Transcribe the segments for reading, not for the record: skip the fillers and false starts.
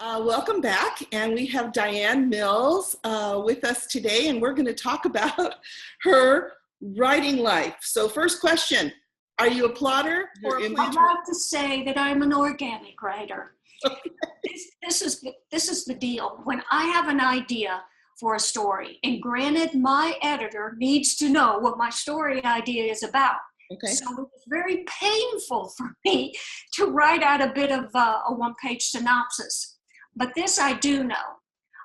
Welcome back, and we have DiAnn Mills with us today, and we're going to talk about her writing life. So first question, are you a plotter? I'd like to say that I'm an organic writer. This is the deal. When I have an idea for a story, and granted my editor needs to know what my story idea is about. Okay. So it's very painful for me to write out a bit of a one-page synopsis. But this I do know.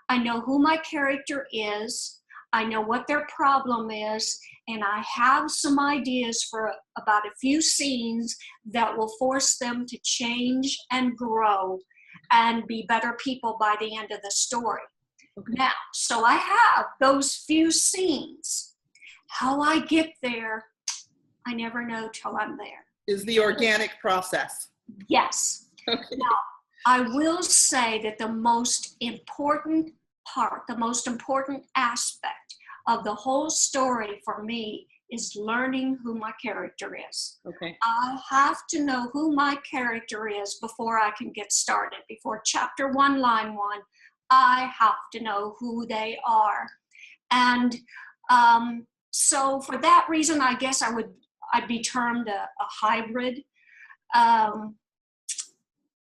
I know who my character is, I know what their problem is, and I have some ideas for about a few scenes that will force them to change and grow and be better people by the end of the story. Okay. Now, so I have those few scenes. How I get there, I never know till I'm there. Is the organic process. Yes. Okay. Now, I will say that the most important part, the most important aspect of the whole story for me is learning who my character is. Okay. I have to know who my character is before I can get started. Before chapter 1, line 1, I have to know who they are. And so for that reason, I guess I'd be termed a hybrid.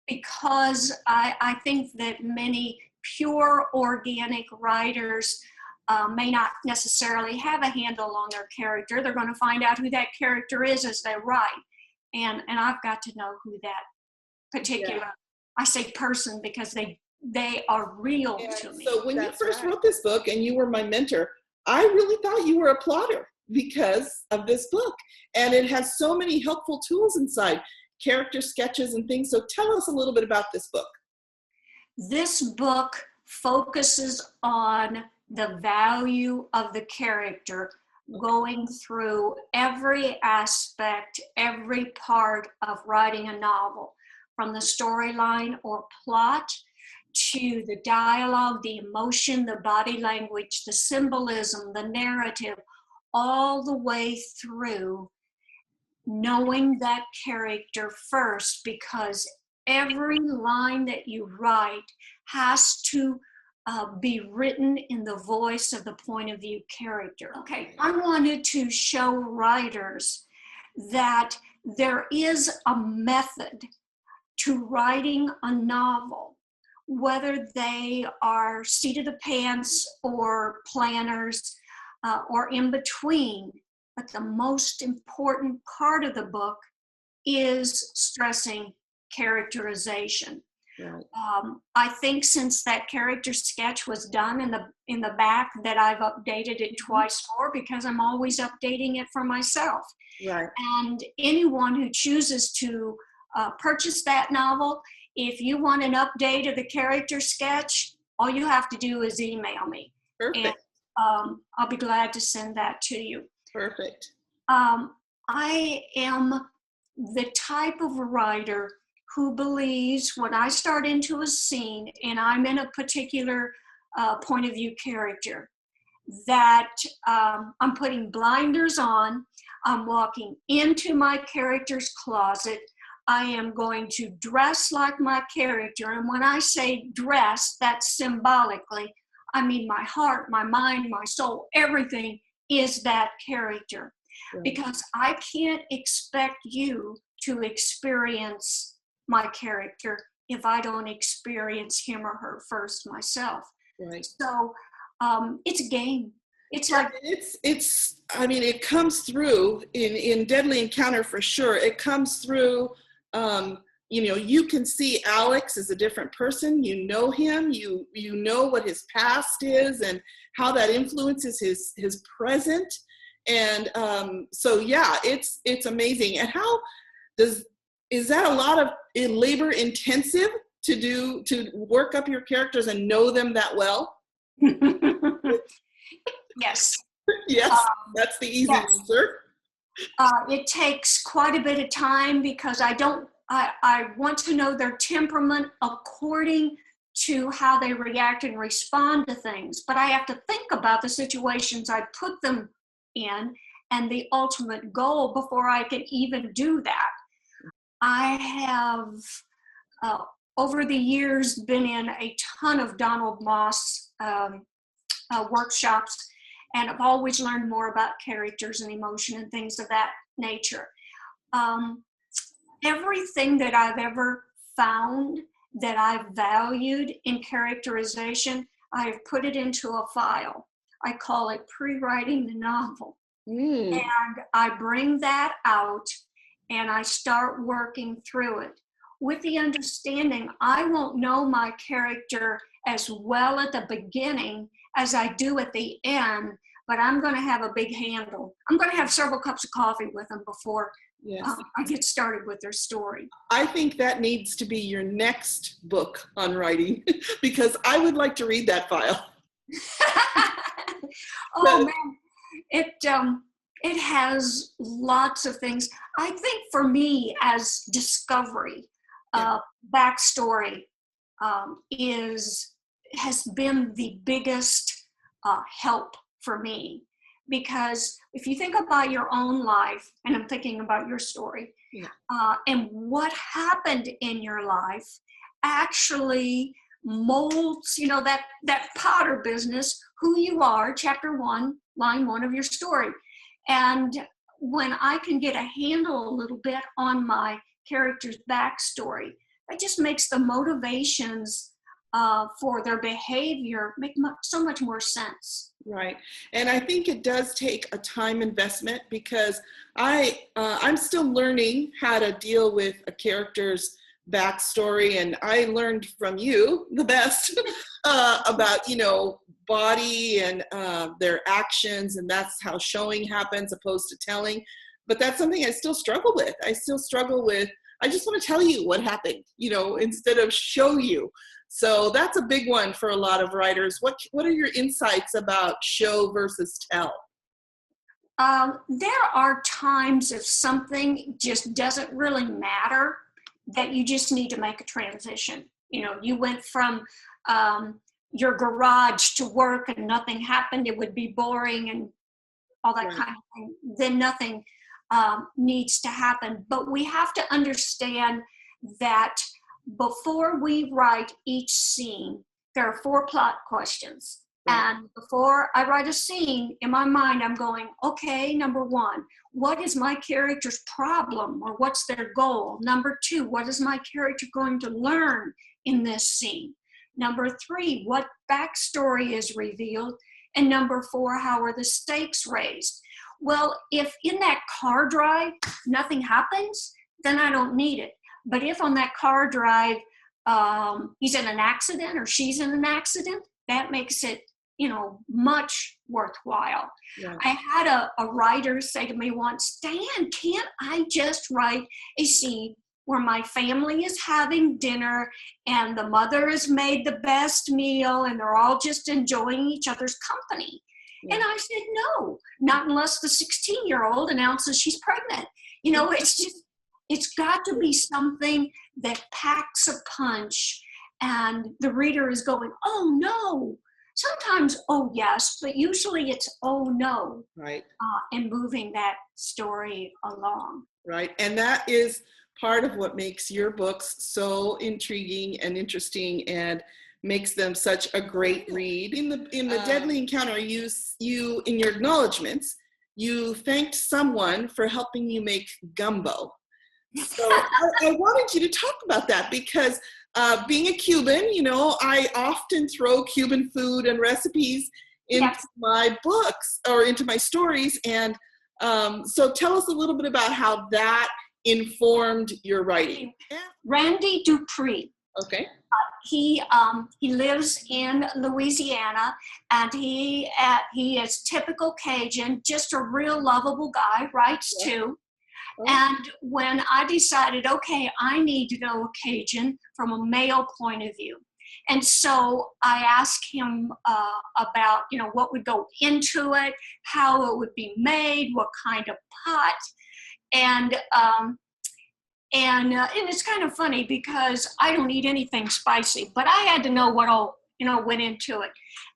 Because I think that many pure organic writers may not necessarily have a handle on their character. They're going to find out who that character is as they write. And I've got to know who that particular, I say person because they are real to me. So when you first wrote this book and you were my mentor, I really thought you were a plotter because of this book. And it has so many helpful tools inside. Character sketches and things. So tell us a little bit about this book. This book focuses on the value of the character, going through every aspect, every part of writing a novel, from the storyline or plot to the dialogue, the emotion, the body language, the symbolism, the narrative, all the way through knowing that character first, because every line that you write has to be written in the voice of the point of view character. Okay, I wanted to show writers that there is a method to writing a novel, whether they are seat of the pants or planners or in between. But the most important part of the book is stressing characterization. Right. I think since that character sketch was done in the back that I've updated it twice more because I'm always updating it for myself. Right. And anyone who chooses to purchase that novel, if you want an update of the character sketch, all you have to do is email me. Perfect. And I'll be glad to send that to you. Perfect. I am the type of writer who believes when I start into a scene and I'm in a particular point of view character, that I'm putting blinders on, I'm walking into my character's closet, I am going to dress like my character. And when I say dress, that's symbolically, I mean my heart, my mind, my soul, everything is that character. Right. Because I can't expect you to experience my character if I don't experience him or her first myself. Right. So it's a game. It's Yeah, like it's I mean, it comes through in Deadly Encounter for sure. It comes through you can see Alex as a different person. You know him, you know what his past is and how that influences his present. And so yeah, it's amazing. And how is that a lot of labor intensive to work up your characters and know them that well? Yes. Yes, that's the easy answer. It takes quite a bit of time because I want to know their temperament according to how they react and respond to things. But I have to think about the situations I put them in and the ultimate goal before I can even do that. I have over the years been in a ton of Donald Moss workshops, and I've always learned more about characters and emotion and things of that nature. Everything that I've ever found that I've valued in characterization, I've put it into a file. I call it pre-writing the novel. And I bring that out and I start working through it with the understanding I won't know my character as well at the beginning as I do at the end, but I'm going to have a big handle. I'm going to have several cups of coffee with them before I get started with their story. I think that needs to be your next book on writing, because I would like to read that file. Oh man, it has lots of things. I think for me as discovery, backstory has been the biggest help for me. Because if you think about your own life, and I'm thinking about your story, and what happened in your life actually molds, that Potter business, who you are, chapter 1, line 1 of your story. And when I can get a handle a little bit on my character's backstory, that just makes the motivations for their behavior make so much more sense. Right. And I think it does take a time investment, because I'm still learning how to deal with a character's backstory. And I learned from you the best about, body and their actions. And that's how showing happens opposed to telling. But that's something I still struggle with. I just want to tell you what happened, instead of show you. So that's a big one for a lot of writers. What are your insights about show versus tell? There are times if something just doesn't really matter, that you just need to make a transition. You went from your garage to work and nothing happened, it would be boring and all that kind of thing. Then nothing needs to happen. But we have to understand that before we write each scene, there are 4 plot questions. Right. And before I write a scene, in my mind, I'm going, okay, number 1, what is my character's problem, or what's their goal? Number 2, what is my character going to learn in this scene? Number 3, what backstory is revealed? And number 4, how are the stakes raised? Well, if in that car drive, nothing happens, then I don't need it. But if on that car drive, he's in an accident or she's in an accident, that makes it, much worthwhile. Yeah. I had a writer say to me once, DiAnn, can't I just write a scene where my family is having dinner and the mother has made the best meal and they're all just enjoying each other's company? Yeah. And I said, no, not unless the 16-year-old announces she's pregnant. It's got to be something that packs a punch and the reader is going, oh no. Sometimes, oh yes, but usually it's, oh no. Right. And moving that story along. Right. And that is part of what makes your books so intriguing and interesting and makes them such a great read. In the Deadly Encounter, you in your acknowledgments, you thanked someone for helping you make gumbo. So I wanted you to talk about that, because being a Cuban, I often throw Cuban food and recipes into my books or into my stories. And so tell us a little bit about how that informed your writing. Randy Dupree. Okay. He lives in Louisiana, and he is typical Cajun, just a real lovable guy, writes too. And when I decided, okay, I need to know Cajun from a male point of view. And so I asked him about, what would go into it, how it would be made, what kind of pot. And it's kind of funny because I don't eat anything spicy, but I had to know what all, went into it.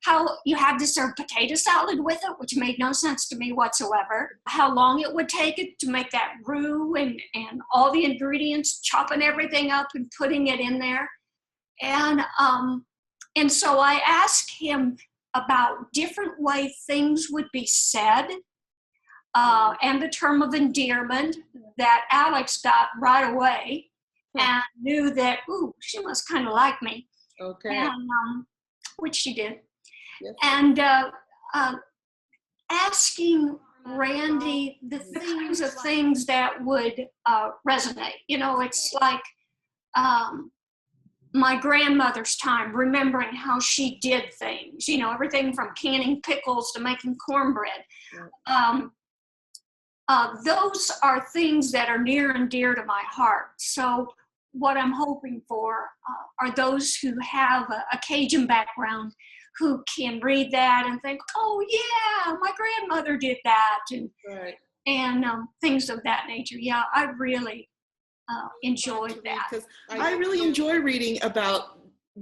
How you had to serve potato salad with it, which made no sense to me whatsoever. How long it would take it to make that roux and all the ingredients, chopping everything up and putting it in there. And so I asked him about different ways things would be said, and the term of endearment that Alex got right away, and knew that, ooh, she must kind of like me. Okay. And, which she did. Yes. And asking Randy the kinds of things that would resonate. You know, it's like my grandmother's time, remembering how she did things, you know, everything from canning pickles to making cornbread. Those are things that are near and dear to my heart. So what I'm hoping for are those who have a Cajun background, who can read that and think, oh yeah, my grandmother did that, and Right. and things of that nature. Yeah, I really enjoyed that. Because I really enjoy reading about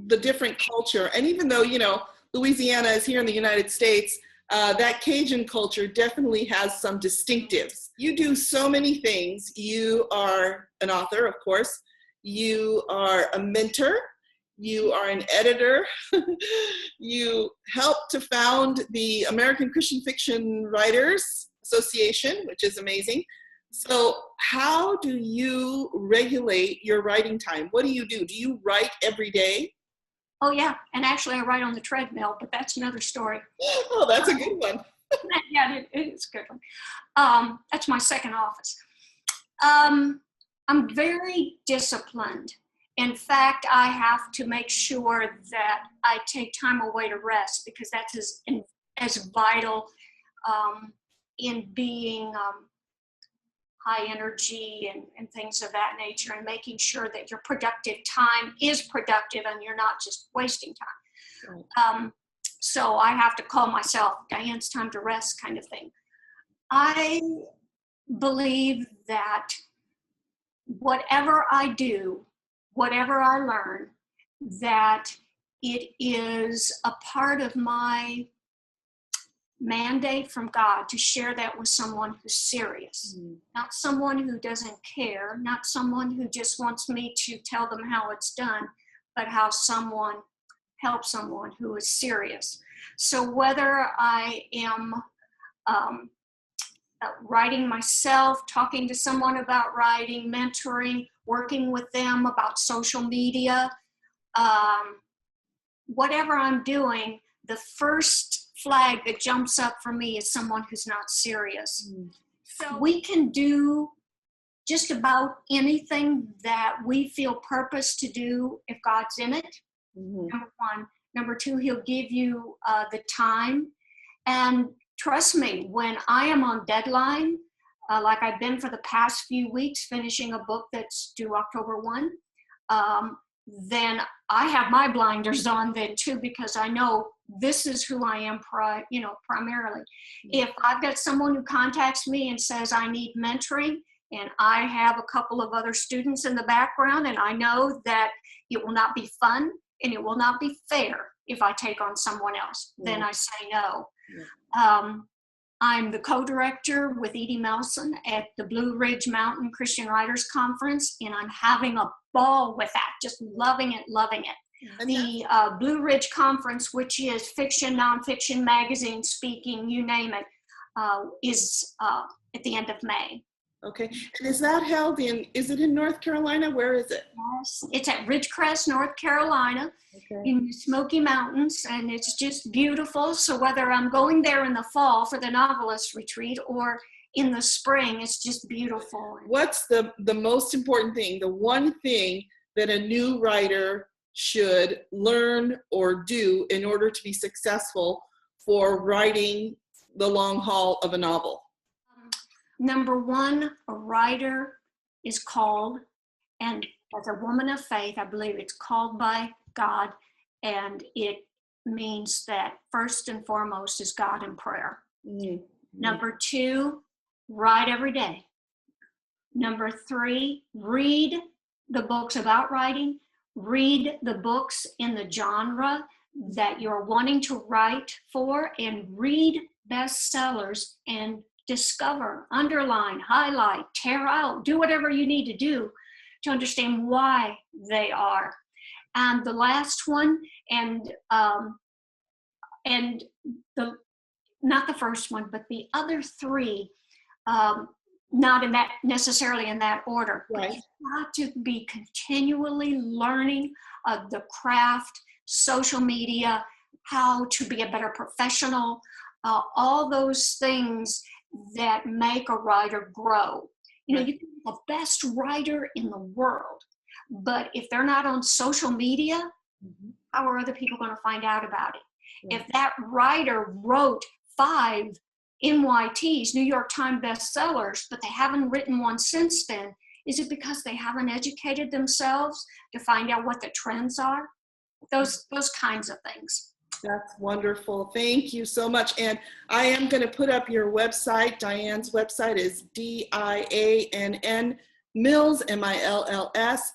the different culture. And even though, you know, Louisiana is here in the United States, that Cajun culture definitely has some distinctives. You do so many things. You are an author, of course. You are a mentor. You are an editor. You helped to found the American Christian Fiction Writers Association, which is amazing. So how do you regulate your writing time? What do you do? Do you write every day? Oh yeah, and actually I write on the treadmill, but that's another story. Oh, that's a good one. Yeah, it's a good one. That's my second office. I'm very disciplined. In fact, I have to make sure that I take time away to rest, because that's as vital in being high energy and things of that nature, and making sure that your productive time is productive and you're not just wasting time. Right. So I have to call myself, DiAnn's time to rest kind of thing. I believe that whatever I do, whatever I learn, that it is a part of my mandate from God to share that with someone who's serious, not someone who doesn't care, not someone who just wants me to tell them how it's done, but how someone helps someone who is serious. So whether I am writing myself, talking to someone about writing, mentoring, working with them about social media, whatever I'm doing, the first flag that jumps up for me is someone who's not serious. So we can do just about anything that we feel purpose to do if God's in it. Number one. Number two, he'll give you the time. And trust me, when I am on deadline, like I've been for the past few weeks, finishing a book that's due October 1, then I have my blinders on then too, because I know this is who I am primarily. If I've got someone who contacts me and says I need mentoring, and I have a couple of other students in the background, and I know that it will not be fun and it will not be fair if I take on someone else, then I say no. I'm the co-director with Edie Melson at the Blue Ridge Mountain Christian Writers Conference, and I'm having a ball with that, just loving it. The Blue Ridge Conference, which is fiction, nonfiction, magazine, speaking, you name it, is at the end of May. Okay, and is that held is it in North Carolina? Where is it? Yes, it's at Ridgecrest, North Carolina, in the Smoky Mountains, and it's just beautiful. So whether I'm going there in the fall for the novelist retreat or in the spring, it's just beautiful. What's the most important thing, the one thing that a new writer should learn or do in order to be successful for writing the long haul of a novel? Number one, a writer is called, and as a woman of faith, I believe it's called by God, and it means that first and foremost is God and prayer. Number two, write every day. Number three, read the books about writing, read the books in the genre that you're wanting to write for, and read bestsellers and discover, underline, highlight, tear out, do whatever you need to do to understand why they are. And the last one, and the not the first one, but the other three, not in that necessarily in that order. Right. But you've got to be continually learning the craft, social media, how to be a better professional, all those things that make a writer grow. You know, you can be the best writer in the world, but if they're not on social media, how are other people going to find out about it? If that writer wrote 5 NYTs, New York Times bestsellers, but they haven't written one since then, is it because they haven't educated themselves to find out what the trends are? Those kinds of things. That's wonderful. Thank you so much. And I am going to put up your website. DiAnn's website is DiAnn Mills, MILLS.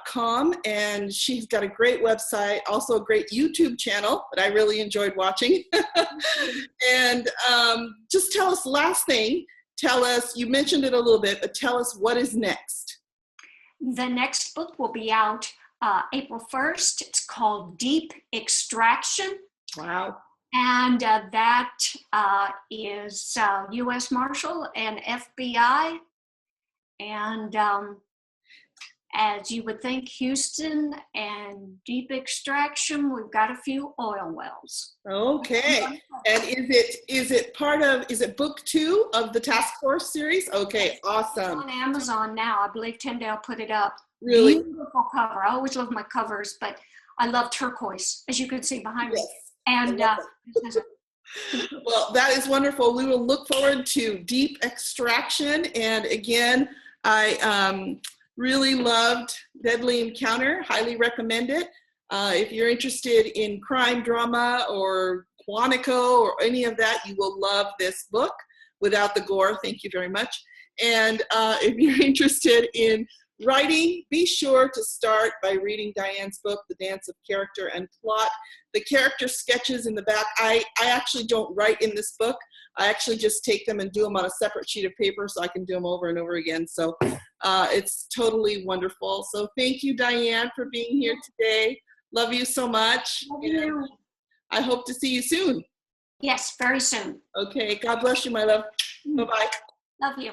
.com, and she's got a great website, also a great YouTube channel that I really enjoyed watching. And just tell us, last thing, tell us, you mentioned it a little bit, but tell us what is next. The next book will be out April 1st. It's called Deep Extraction. Wow. And that is U.S. Marshal and FBI. And as you would think, Houston and Deep Extraction, we've got a few oil wells. Okay. And is it book 2 of the Task Force series? Okay, awesome. It's on Amazon now. I believe Tyndale put it up. Really? Beautiful cover. I always love my covers, but I love turquoise, as you can see behind me. And well, that is wonderful. We will look forward to Deep Extraction. And again, I really loved Deadly Encounter. Highly recommend it. If you're interested in crime drama or Quantico or any of that, you will love this book without the gore. Thank you very much. And if you're interested in writing, be sure to start by reading DiAnn's book, The Dance of Character and Plot. The character sketches in the back, I actually don't write in this book. I actually just take them and do them on a separate sheet of paper so I can do them over and over again. So it's totally wonderful. So thank you, DiAnn, for being here today. Love you so much. Love you. I hope to see you soon. Yes, very soon. Okay, God bless you, my love. Bye-bye. Love you.